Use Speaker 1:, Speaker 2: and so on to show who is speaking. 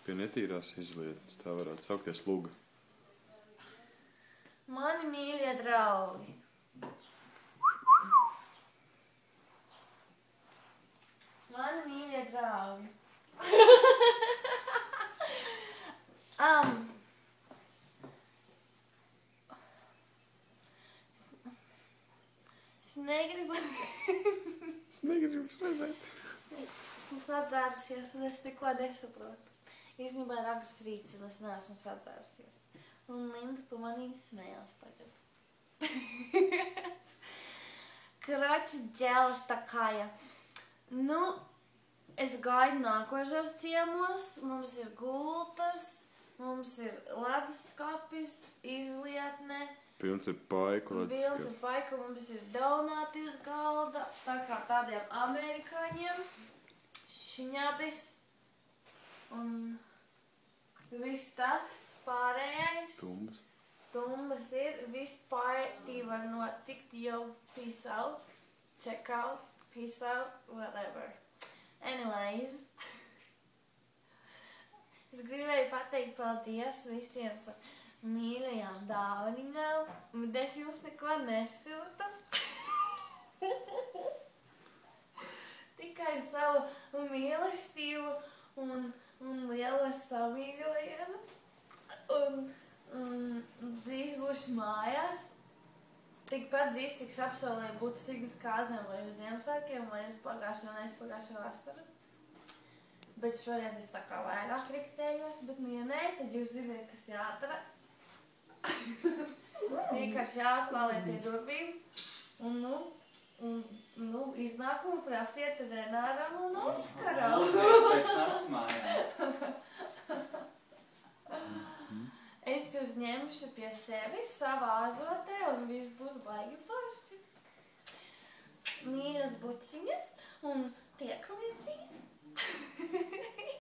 Speaker 1: Pie netīrās izlietas, tā varētu saukties luga.
Speaker 2: Mani mīļie draugi. Mani mīļie draugi. Es negribu redzēt. Esmu sadzērusies, un es neko nesaprotu. Īstenībā ir agrs rīts, un es neesmu sadzērusies. Un Linda pa manīm smējās tagad. Kroči ģēlas takaja. Nu, es gaidu nākošos ciemos. Mums ir gultas, mums ir leduskapis, izlietne.
Speaker 1: Pilns ir paiku,
Speaker 2: Pilns ir paiku, mums ir donāti uz galda. Tā kā tādiem amerikāņiem. Šņabis. Un viss tas pārējais. Tumbas ir. Viss party var notikt jau. Peace out. Check out. Peace out. Whatever. Anyways. Es gribēju pateikt paldies visiem par mīļajām dāvaniņām. Bet es jums neko nesūtu. Tikai savu mīlestību un lielos samīļojumus. Un drīz būšu mājās. Tikpat drīz, cik apsolēju būt Signas kāzēm vai uz Ziemassvētkiem vai uz pagājušo vasaru. Bet šoreiz es tā kā vairāk riktējos, bet nu, ja nē, tad jūs ziniet, kas jādara. Vienkārši jāatklālē pie durvīm. Un iznākumu prasiet Renāram un Oskaram.
Speaker 3: Pēc nakts mājā.
Speaker 2: Es jūs ņemšu pie sevis savā azotē un viss būs baigi forši. Mīļas bučiņas un tiek